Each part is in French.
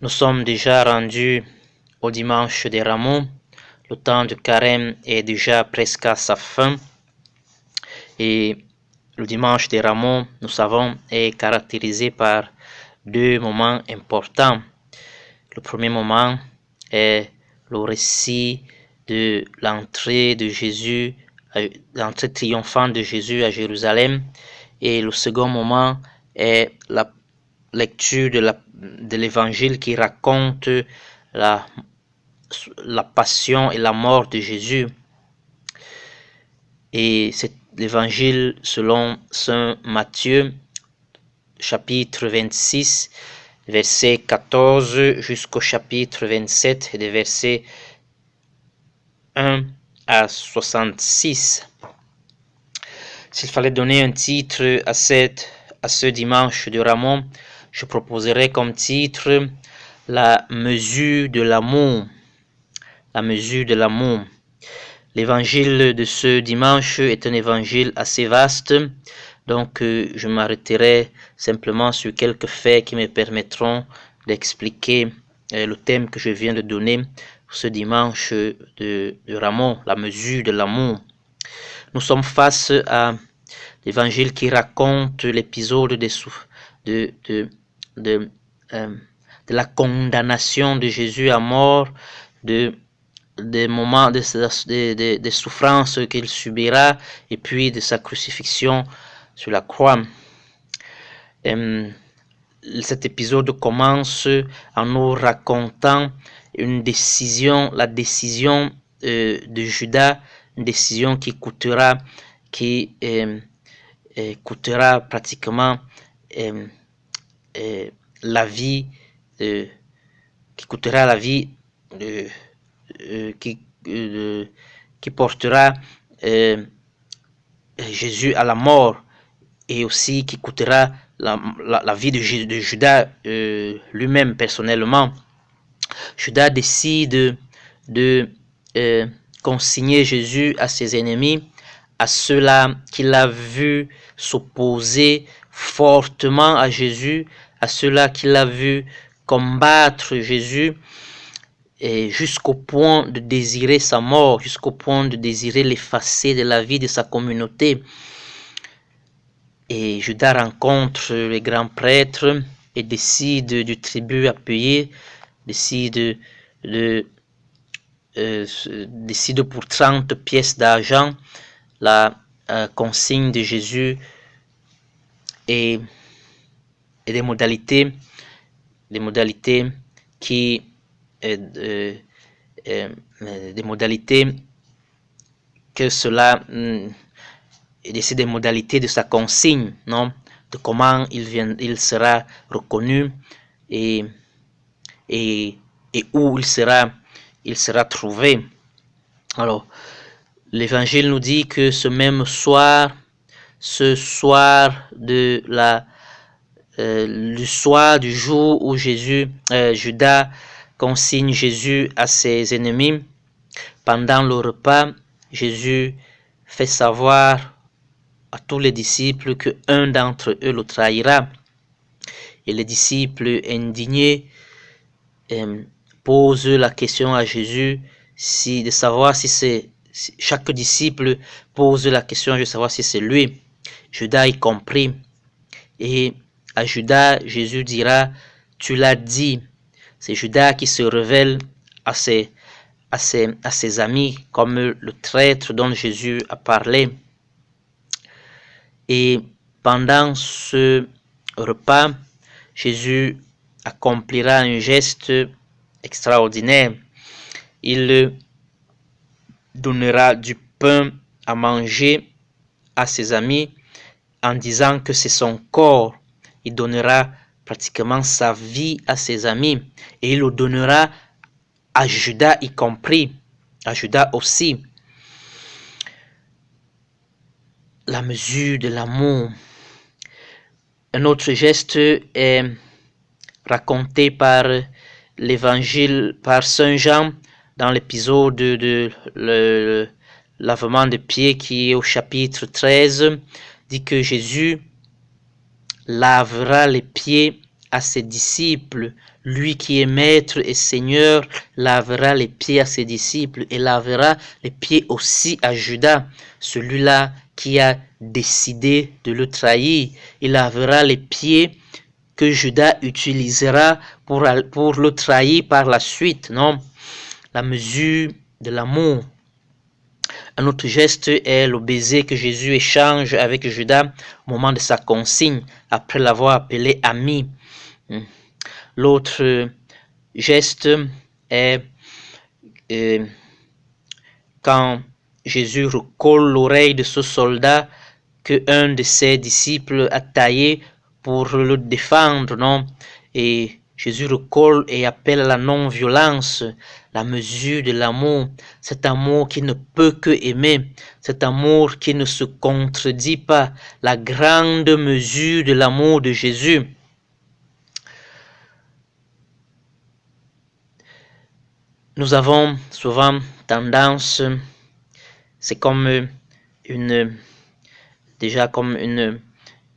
Nous sommes déjà rendus au dimanche des Rameaux. Le temps de carême est déjà presque à sa fin. Et le dimanche des Rameaux, nous savons, est caractérisé par deux moments importants. Le premier moment est le récit de l'entrée de Jésus, l'entrée triomphante de Jésus à Jérusalem. Et le second moment est la lecture de l'évangile qui raconte la passion et la mort de Jésus. Et c'est l'évangile selon saint Matthieu, chapitre 26, verset 14 jusqu'au chapitre 27, des versets 1 à 66. S'il fallait donner un titre à ce dimanche de Rameaux, je proposerais comme titre la mesure de l'amour. La mesure de l'amour. L'évangile de ce dimanche est un évangile assez vaste, donc je m'arrêterai simplement sur quelques faits qui me permettront d'expliquer le thème que je viens de donner pour ce dimanche de Rameaux, la mesure de l'amour. Nous sommes face à l'évangile qui raconte l'épisode de la condamnation de Jésus à mort, des moments des souffrances qu'il subira et puis de sa crucifixion sur la croix. Cet épisode commence en nous racontant la décision de Judas, une décision qui coûtera pratiquement la vie, qui coûtera la vie, qui portera Jésus à la mort, et aussi qui coûtera la vie de Judas lui-même personnellement. Judas décide de consigner Jésus à ses ennemis, à ceux-là qu'il a vu s'opposer fortement à Jésus, à ceux-là qu'il a vu combattre Jésus, et jusqu'au point de désirer sa mort, jusqu'au point de désirer l'effacer de la vie de sa communauté. Et Judas rencontre les grands prêtres et décide du tribut à payer, décide pour 30 pièces d'argent la consigne de Jésus et des modalités qui des modalités que cela décide des modalités de sa consigne, non, de comment il sera reconnu et où il sera trouvé. Alors, l'évangile nous dit que ce même soir, le soir du jour où Judas consigne Jésus à ses ennemis, pendant le repas, Jésus fait savoir à tous les disciples que un d'entre eux le trahira. Et les disciples indignés posent la question à Jésus de savoir si c'est... Chaque disciple pose la question de savoir si c'est lui, Judas y compris. Et à Judas, Jésus dira, tu l'as dit. C'est Judas qui se révèle à ses amis comme le traître dont Jésus a parlé. Et pendant ce repas, Jésus accomplira un geste extraordinaire. Il donnera du pain à manger à ses amis en disant que c'est son corps. Il donnera pratiquement sa vie à ses amis et il le donnera à Judas y compris, à Judas aussi. La mesure de l'amour. Un autre geste est raconté par l'évangile, par Saint Jean dans l'épisode de lavement de pieds qui est au chapitre 13, dit que Jésus lavera les pieds à ses disciples. Lui qui est maître et Seigneur lavera les pieds à ses disciples et lavera les pieds aussi à Judas, celui-là qui a décidé de le trahir. Il lavera les pieds que Judas utilisera pour le trahir par la suite. Non, la mesure de l'amour. Un autre geste est le baiser que Jésus échange avec Judas au moment de sa consigne, après l'avoir appelé ami. L'autre geste est quand Jésus recolle l'oreille de ce soldat que un de ses disciples a taillé pour le défendre, non? Et Jésus recolle et appelle à la non-violence, la mesure de l'amour, cet amour qui ne peut que aimer, cet amour qui ne se contredit pas, la grande mesure de l'amour de Jésus. Nous avons souvent tendance, c'est comme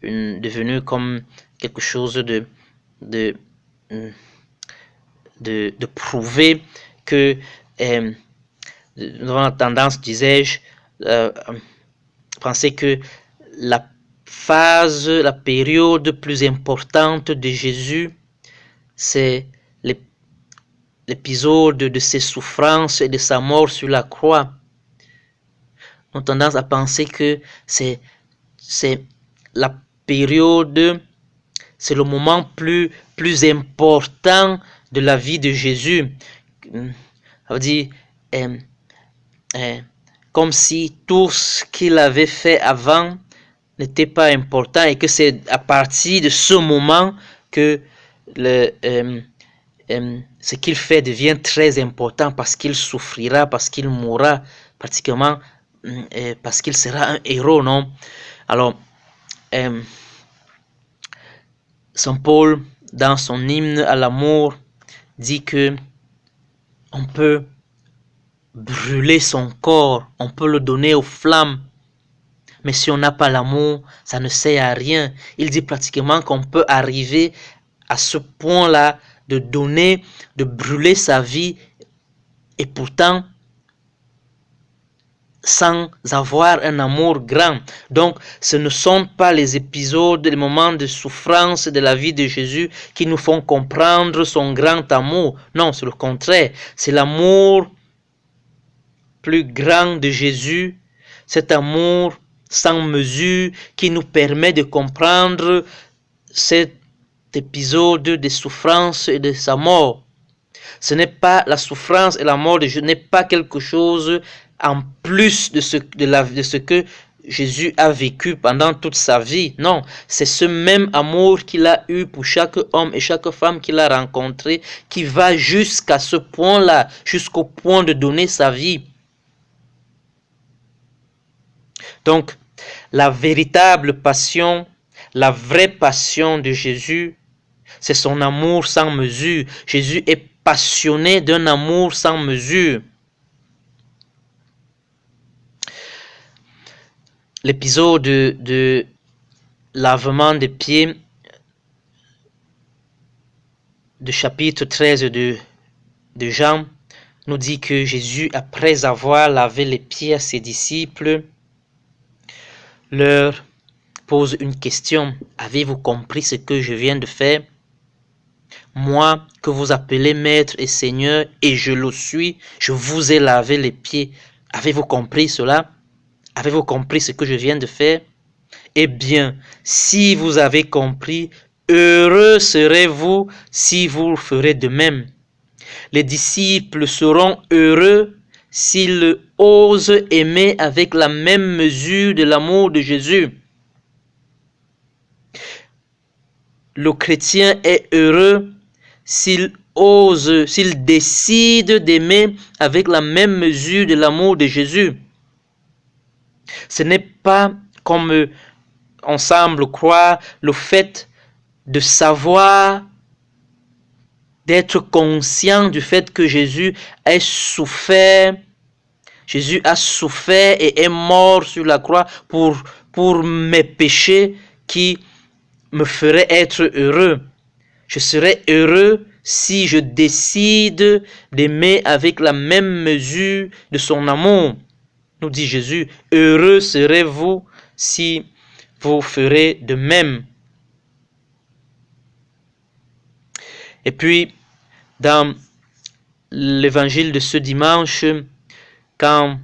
devenu comme quelque chose de prouver que nous avons tendance, disais-je, penser que la période plus importante de Jésus, c'est l'épisode de ses souffrances et de sa mort sur la croix. Nous avons tendance à penser que c'est la période, c'est le moment plus important de la vie de Jésus. Ça veut dire, comme si tout ce qu'il avait fait avant n'était pas important et que c'est à partir de ce moment que ce qu'il fait devient très important parce qu'il souffrira, parce qu'il mourra, pratiquement parce qu'il sera un héros, non? Alors, Saint Paul, dans son hymne à l'amour, dit que on peut brûler son corps, on peut le donner aux flammes, mais si on n'a pas l'amour, ça ne sert à rien. Il dit pratiquement qu'on peut arriver à ce point-là de donner, de brûler sa vie, et pourtant sans avoir un amour grand. Donc, ce ne sont pas les épisodes, les moments de souffrance de la vie de Jésus qui nous font comprendre son grand amour. Non, c'est le contraire. C'est l'amour plus grand de Jésus, cet amour sans mesure qui nous permet de comprendre cet épisode de souffrance et de sa mort. Ce n'est pas la souffrance et la mort de Jésus, n'est pas quelque chose en plus de ce que Jésus a vécu pendant toute sa vie. Non, c'est ce même amour qu'il a eu pour chaque homme et chaque femme qu'il a rencontré qui va jusqu'à ce point-là, jusqu'au point de donner sa vie. Donc, la véritable passion, la vraie passion de Jésus, c'est son amour sans mesure. Jésus est passionné d'un amour sans mesure. L'épisode de lavement des pieds de chapitre 13 de Jean nous dit que Jésus, après avoir lavé les pieds à ses disciples, leur pose une question. Avez-vous compris ce que je viens de faire? Moi, que vous appelez maître et seigneur, et je le suis, je vous ai lavé les pieds. Avez-vous compris cela? Avez-vous compris ce que je viens de faire? Eh bien, si vous avez compris, heureux serez-vous si vous le ferez de même. Les disciples seront heureux s'ils osent aimer avec la même mesure de l'amour de Jésus. Le chrétien est heureux s'il décide d'aimer avec la même mesure de l'amour de Jésus. Ce n'est pas comme on semble croire le fait de savoir, d'être conscient du fait que Jésus a souffert. Jésus a souffert et est mort sur la croix pour mes péchés qui me feraient être heureux. Je serai heureux si je décide d'aimer avec la même mesure de son amour. Nous dit Jésus, heureux serez-vous si vous ferez de même. Et puis, dans l'évangile de ce dimanche, quand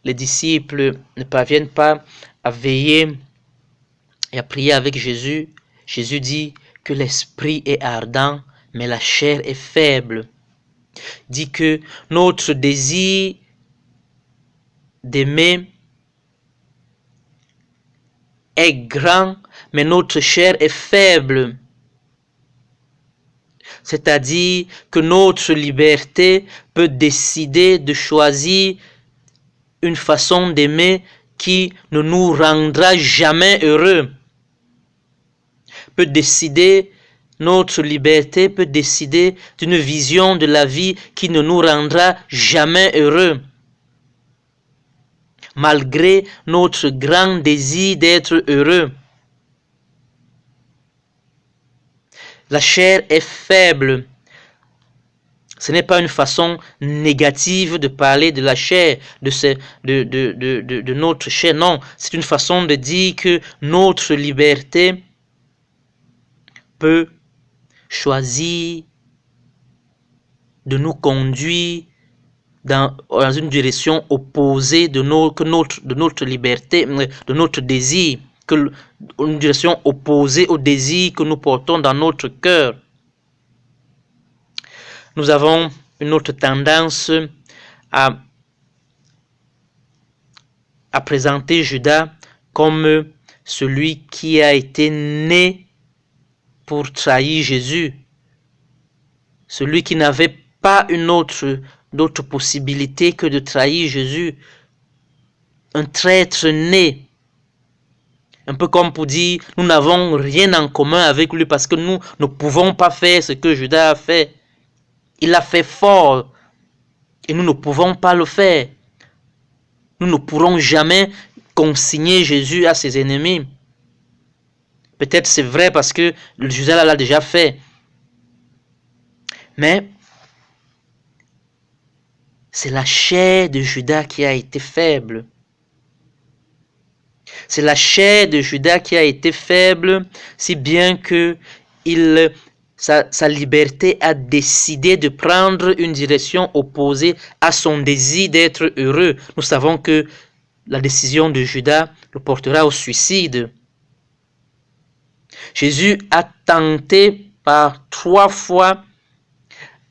les disciples ne parviennent pas à veiller et à prier avec Jésus, Jésus dit que l'esprit est ardent, mais la chair est faible. Il dit que notre désir d'aimer est grand, mais notre chair est faible. C'est-à-dire que notre liberté peut décider de choisir une façon d'aimer qui ne nous rendra jamais heureux. Notre liberté peut décider d'une vision de la vie qui ne nous rendra jamais heureux. Malgré notre grand désir d'être heureux. La chair est faible. Ce n'est pas une façon négative de parler de la chair, de notre chair. Non, c'est une façon de dire que notre liberté peut choisir de nous conduire dans une direction opposée de notre liberté, de notre désir, une direction opposée au désir que nous portons dans notre cœur. Nous avons une autre tendance à présenter Judas comme celui qui a été né pour trahir Jésus, celui qui n'avait pas une autre possibilité que de trahir Jésus, un traître né, un peu comme pour dire nous n'avons rien en commun avec lui parce que nous ne pouvons pas faire ce que Judas a fait. Il a fait fort et nous ne pouvons pas le faire. Nous ne pourrons jamais consigner Jésus à ses ennemis. Peut-être c'est vrai parce que Judas l'a déjà fait. Mais c'est la chair de Judas qui a été faible. C'est la chair de Judas qui a été faible, si bien que sa liberté a décidé de prendre une direction opposée à son désir d'être heureux. Nous savons que la décision de Judas le portera au suicide. Jésus a tenté par 3 fois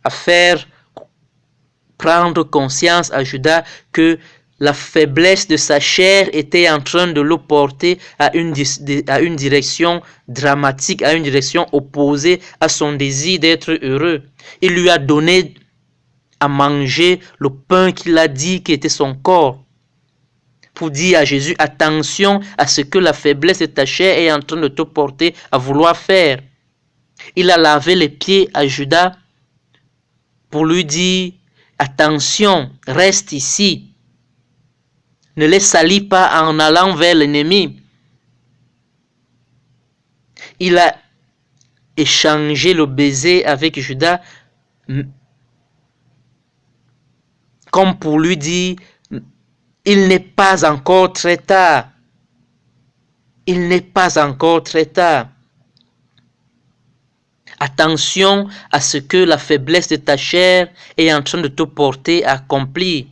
à faire prendre conscience à Judas que la faiblesse de sa chair était en train de le porter à une direction dramatique, à une direction opposée à son désir d'être heureux. Il lui a donné à manger le pain qu'il a dit qui était son corps, pour dire à Jésus, attention à ce que la faiblesse de ta chair est en train de te porter à vouloir faire. Il a lavé les pieds à Judas pour lui dire, attention, reste ici. Ne les salis pas en allant vers l'ennemi. Il a échangé le baiser avec Judas comme pour lui dire, il n'est pas encore très tard. Il n'est pas encore très tard. Attention à ce que la faiblesse de ta chair est en train de te porter à accomplir.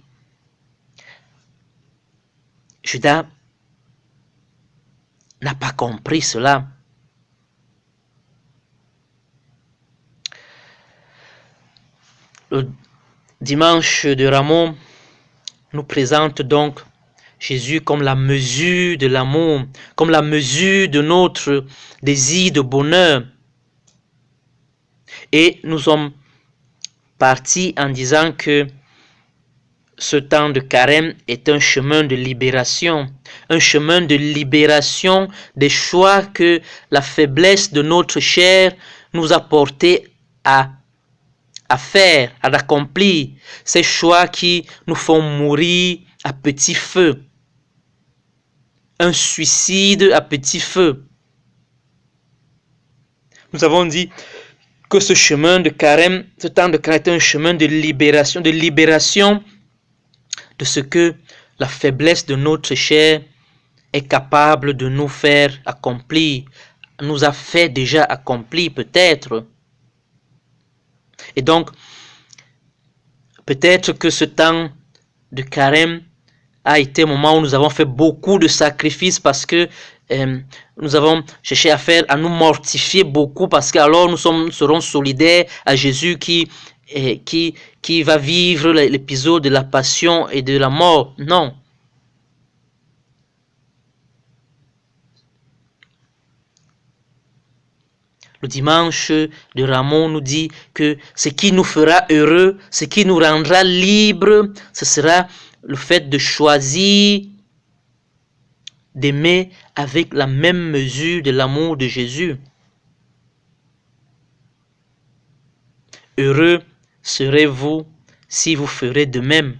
Judas n'a pas compris cela. Le dimanche de Rameau nous présente donc Jésus comme la mesure de l'amour, comme la mesure de notre désir de bonheur. Et nous sommes partis en disant que ce temps de carême est un chemin de libération des choix que la faiblesse de notre chair nous a porté à faire, à accomplir, ces choix qui nous font mourir à petit feu, un suicide à petit feu. Nous avons dit que ce chemin de carême, ce temps de carême est un chemin de libération de ce que la faiblesse de notre chair est capable de nous faire accomplir, nous a fait déjà accomplir peut-être. Et donc, peut-être que ce temps de carême a été un moment où nous avons fait beaucoup de sacrifices parce que nous avons cherché à nous mortifier beaucoup parce que alors nous serons solidaires à Jésus qui va vivre l'épisode de la passion et de la mort. Non. Le dimanche de Ramon nous dit que ce qui nous fera heureux, ce qui nous rendra libres, ce sera le fait de choisir d'aimer avec la même mesure de l'amour de Jésus. Heureux serez-vous si vous ferez de même.